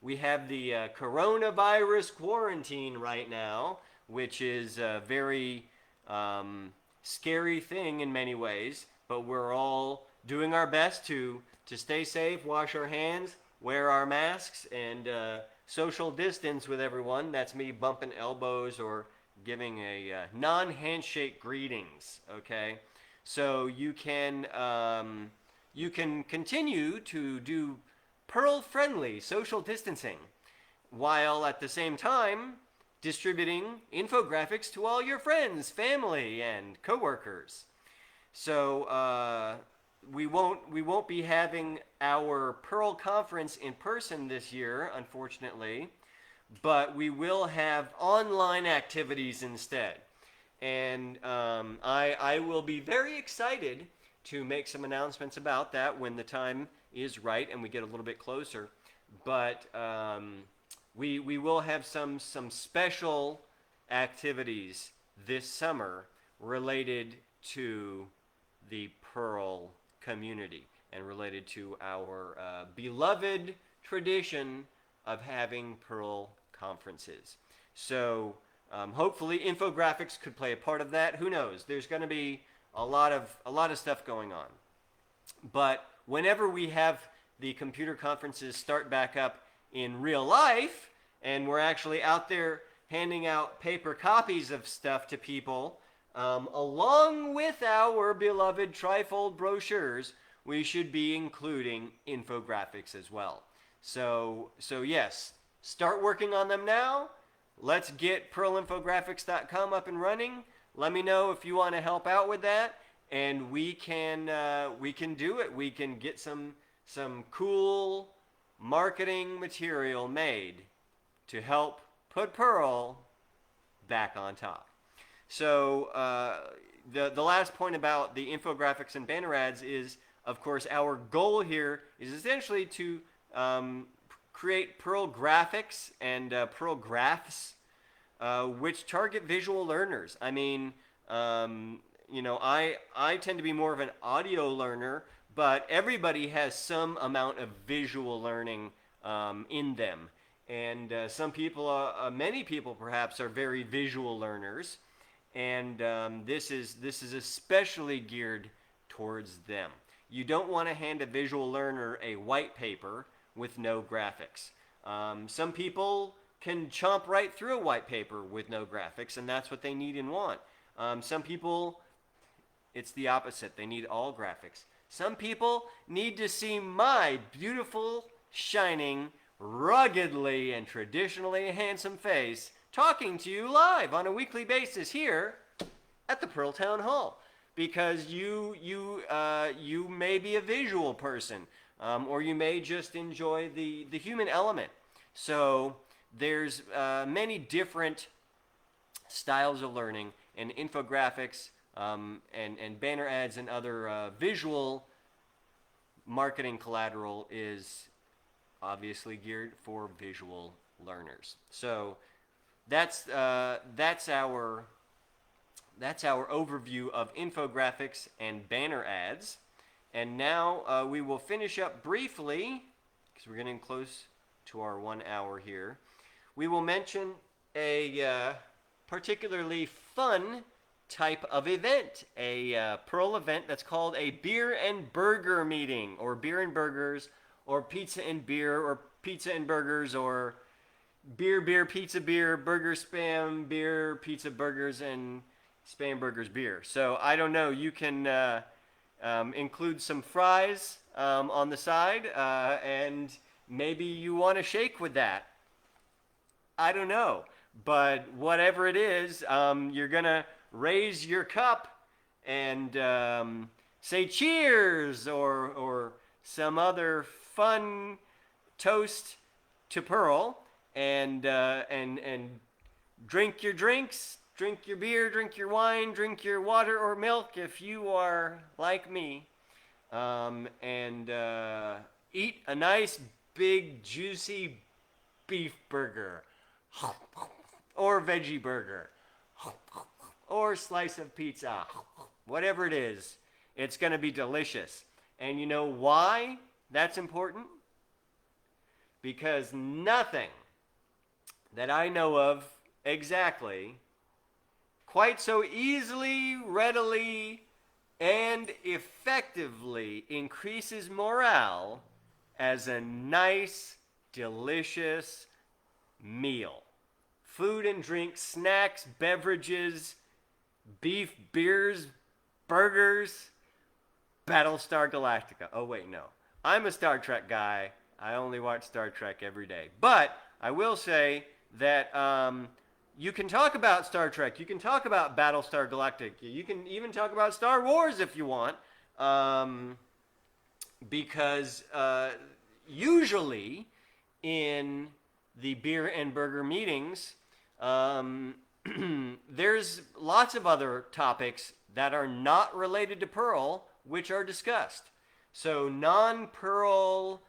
we have the coronavirus quarantine right now, which is a very scary thing in many ways, but we're all doing our best to stay safe, wash our hands, wear our masks, and social distance with everyone. That's me bumping elbows or giving a non-handshake greetings, okay? So you can continue to do Perl-friendly social distancing while at the same time distributing infographics to all your friends, family, and coworkers. So we won't be having our Perl conference in person this year, unfortunately, but we will have online activities instead. And I will be very excited to make some announcements about that when the time is right and we get a little bit closer. But we will have some special activities this summer related to the Perl community and related to our beloved tradition of having Perl conferences. So hopefully infographics could play a part of that. Who knows? There's going to be a lot of stuff going on. But whenever we have the computer conferences start back up in real life, and we're actually out there handing out paper copies of stuff to people, along with our beloved trifold brochures, we should be including infographics as well. So yes, start working on them now. Let's get perlinfographics.com up and running. Let me know if you want to help out with that, and we can do it. We can get some cool marketing material made to help put Perl back on top. So the last point about the infographics and banner ads is, of course, our goal here is essentially to create Perl graphics and Perl graphs, which target visual learners. I mean, I tend to be more of an audio learner, but everybody has some amount of visual learning in them. And some people, many people perhaps, are very visual learners, and this is especially geared towards them. you don't want to hand a visual learner a white paper with no graphics. Some people can chomp right through a white paper with no graphics, and that's what they need and want. Some people, it's the opposite. They need all graphics. Some people need to see my beautiful, shining, ruggedly and traditionally handsome face talking to you live on a weekly basis here at the Perl Town Hall, because you may be a visual person, or you may just enjoy the human element. So there's many different styles of learning, and infographics and banner ads and other visual marketing collateral is obviously geared for visual learners. So that's our overview of infographics and banner ads. And now we will finish up briefly, because we're getting close to our 1 hour here. We will mention a particularly fun type of event, a Perl event that's called a beer and burger meeting, or beer and burgers, or pizza and beer, or pizza and burgers, or beer, pizza, beer, burger, spam, beer, pizza, burgers, and spam, burgers, beer. So I don't know, you can include some fries on the side, and maybe you want to shake with that. I don't know. But whatever it is, you're going to raise your cup and say cheers, or some other fun toast to Perl, and drink your drinks, drink your beer, drink your wine, drink your water or milk if you are like me, and eat a nice big juicy beef burger or veggie burger or slice of pizza, whatever it is. It's going to be delicious. And you know why that's important? Because nothing that I know of exactly quite so easily, readily, and effectively increases morale as a nice, delicious meal. Food and drink, snacks, beverages, beef, beers, burgers, Battlestar Galactica. Oh, wait, no. I'm a Star Trek guy. I only watch Star Trek every day. But I will say that you can talk about Star Trek. You can talk about Battlestar Galactica. You can even talk about Star Wars if you want. Because usually in the beer and burger meetings, there's lots of other topics that are not related to Perl which are discussed. So non-Perl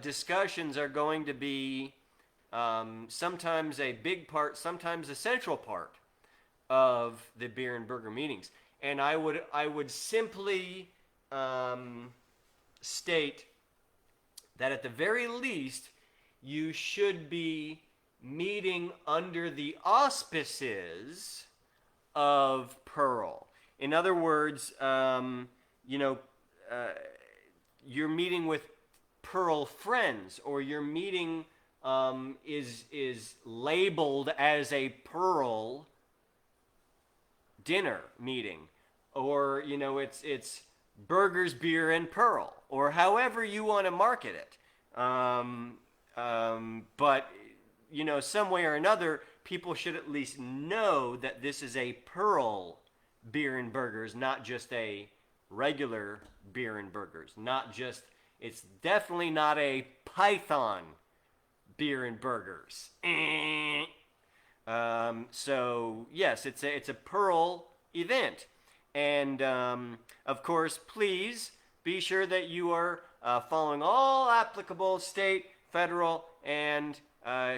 discussions are going to be sometimes a big part, sometimes a central part of the beer and burger meetings. And I would simply state that at the very least, you should be meeting under the auspices of Perl. In other words, you're meeting with Perl friends, or your meeting is labeled as a Perl dinner meeting, or it's burgers, beer, and Perl, or however you want to market it. But some way or another, people should at least know that this is a Perl beer and burgers, not just a regular beer and burgers. It's definitely not a Python beer and burgers. So yes, it's a Perl event. And of course, please be sure that you are following all applicable state, federal, and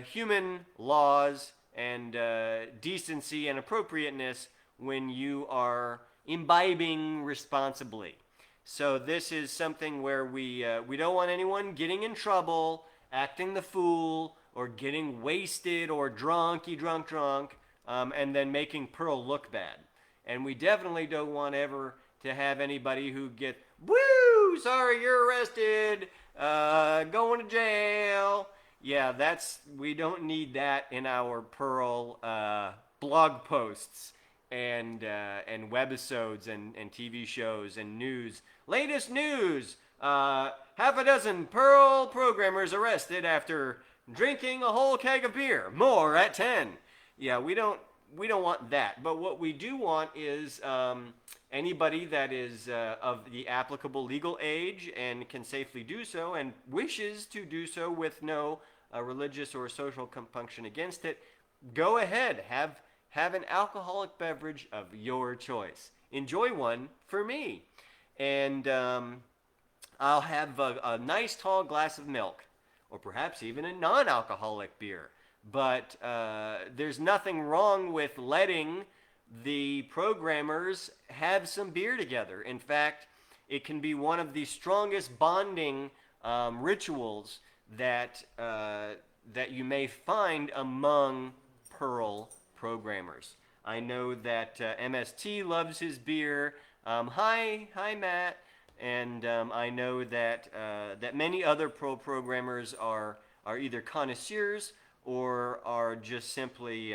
human laws and decency and appropriateness when you are imbibing responsibly. So this is something where we don't want anyone getting in trouble, acting the fool, or getting wasted or drunk, and then making Perl look bad. And we definitely don't want ever to have anybody who get Woo! Sorry, you're arrested. Going to jail. Yeah, we don't need that in our Perl blog posts and webisodes and TV shows and news. Latest news: half a dozen Perl programmers arrested after drinking a whole keg of beer. More at 10. Yeah, we don't want that. But what we do want is anybody that is of the applicable legal age and can safely do so and wishes to do so with no religious or social compunction against it, go ahead. Have an alcoholic beverage of your choice. Enjoy one for me. And I'll have a nice tall glass of milk, or perhaps even a non-alcoholic beer. But there's nothing wrong with letting the programmers have some beer together. In fact, it can be one of the strongest bonding rituals that you may find among Perl programmers. I know that MST loves his beer. Hi, Matt. And I know that many other Perl programmers are either connoisseurs or are just simply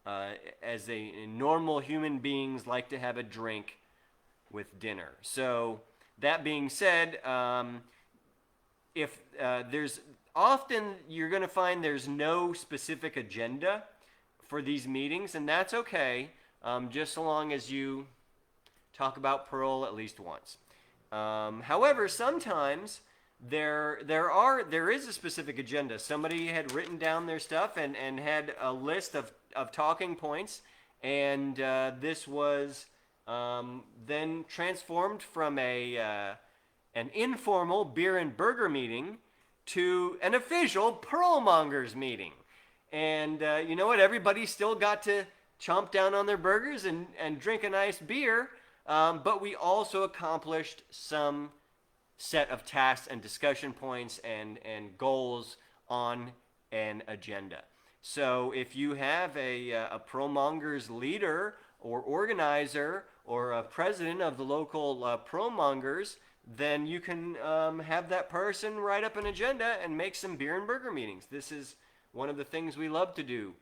as normal human beings like to have a drink with dinner. So that being said, if there's often you're going to find there's no specific agenda for these meetings, and that's okay, just so long as you talk about Perl at least once. However, sometimes there is a specific agenda. Somebody had written down their stuff and had a list of talking points, and this was then transformed from an informal beer and burger meeting to an official Perlmongers meeting. And you know what? Everybody still got to chomp down on their burgers and drink a nice beer, but we also accomplished some set of tasks and discussion points and goals on an agenda. So if you have a Perlmongers leader or organizer or a president of the local Perlmongers, then you can have that person write up an agenda and make some beer and burger meetings. This is one of the things we love to do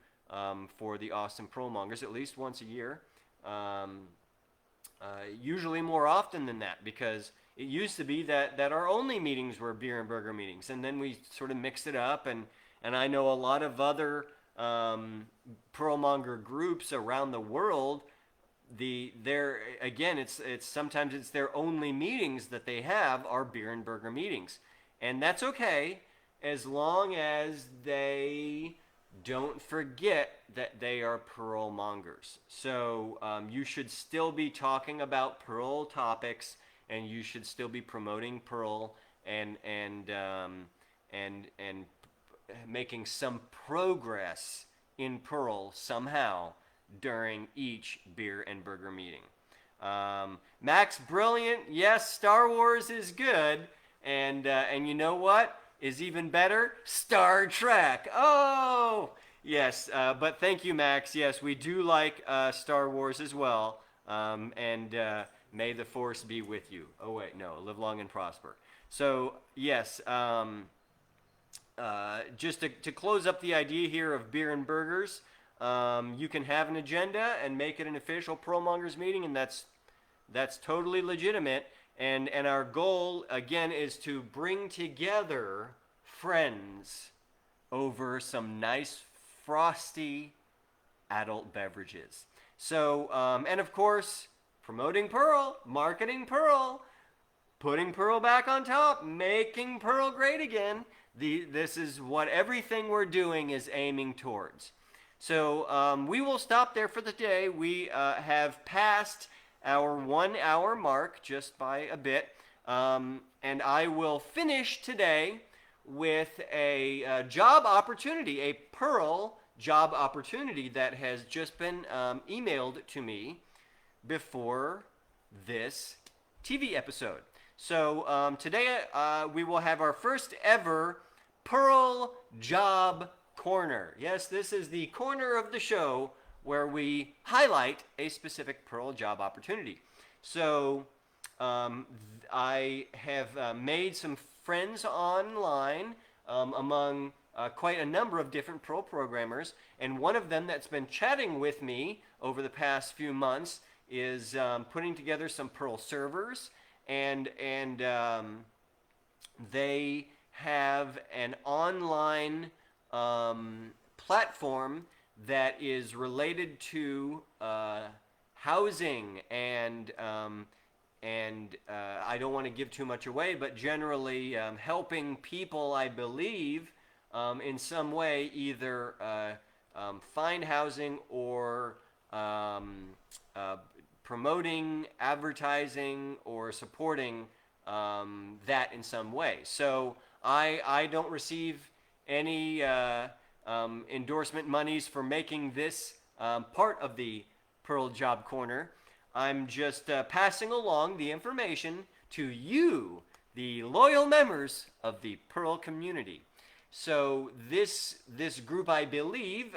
for the awesome Perlmongers, at least once a year. Usually more often than that, because it used to be that our only meetings were beer and burger meetings, and then we sort of mixed it up, and I know a lot of other Perlmonger groups around the world. It's sometimes it's their only meetings that they have are beer and burger meetings, and that's okay as long as they don't forget that they are Perlmongers. So you should still be talking about Perl topics, and you should still be promoting Perl and making some progress in Perl somehow during each beer and burger meeting. Max, brilliant. Yes, Star Wars is good, and you know what is even better? Star Trek. Oh, yes. But thank you, Max. Yes, we do like Star Wars as well. And may the Force be with you. Oh wait, no. Live long and prosper. So yes. Just to close up the idea here of beer and burgers, you can have an agenda and make it an official Perlmongers meeting, and that's totally legitimate. And our goal, again, is to bring together friends over some nice, frosty adult beverages. So, and of course, promoting Perl, marketing Perl, putting Perl back on top, making Perl great again. This is what everything we're doing is aiming towards. So we will stop there for the day. We have passed our 1 hour mark just by a bit. And I will finish today with a job opportunity, a Perl job opportunity that has just been emailed to me before this TV episode. So today we will have our first ever Perl Job Corner. Yes, this is the corner of the show where we highlight a specific Perl job opportunity. So I have made some friends online among quite a number of different Perl programmers, and one of them that's been chatting with me over the past few months is putting together some Perl servers, and they have an online platform that is related to housing and I don't want to give too much away, but generally helping people, I believe, in some way either find housing or promoting, advertising, or supporting that in some way. So I don't receive any endorsement monies for making this part of the Perl Job Corner. I'm just passing along the information to you, the loyal members of the Perl community. So this group, I believe,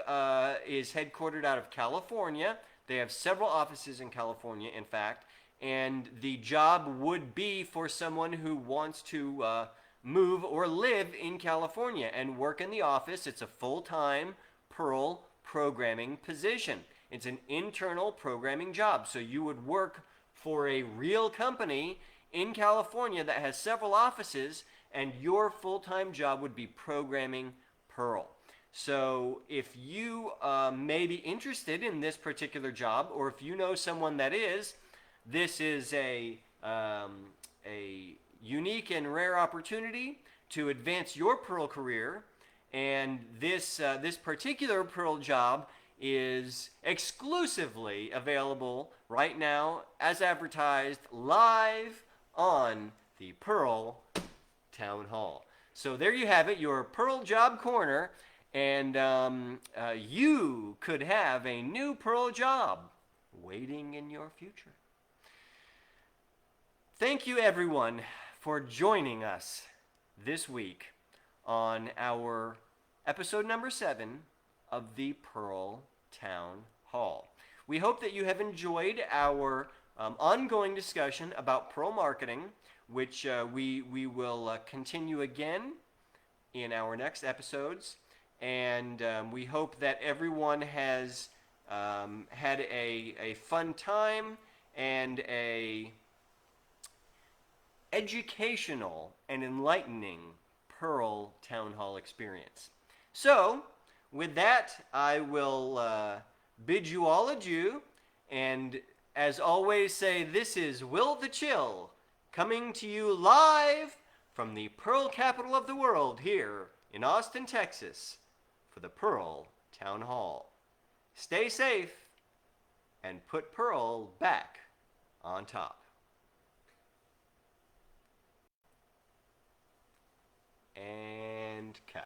is headquartered out of California. They have several offices in California, in fact, and the job would be for someone who wants to move or live in California and work in the office. It's a full-time Perl programming position. It's an internal programming job. So you would work for a real company in California that has several offices, and your full-time job would be programming Perl. So if you may be interested in this particular job, or if you know someone that is, this is a unique and rare opportunity to advance your Perl career. And this particular Perl job is exclusively available right now as advertised live on the Perl Town Hall. So there you have it, your Perl Job Corner, and you could have a new Perl job waiting in your future. Thank you, everyone, for joining us this week on our episode number 7 of the Perl Town Hall. We hope that you have enjoyed our ongoing discussion about Perl marketing, which we will continue again in our next episodes. And we hope that everyone has had a fun time and a educational and enlightening Perl Town Hall experience. So, with that, I will bid you all adieu, and as always say, this is Will the Chill, coming to you live from the Perl capital of the world here in Austin, Texas, for the Perl Town Hall. Stay safe, and put Perl back on top. And cut.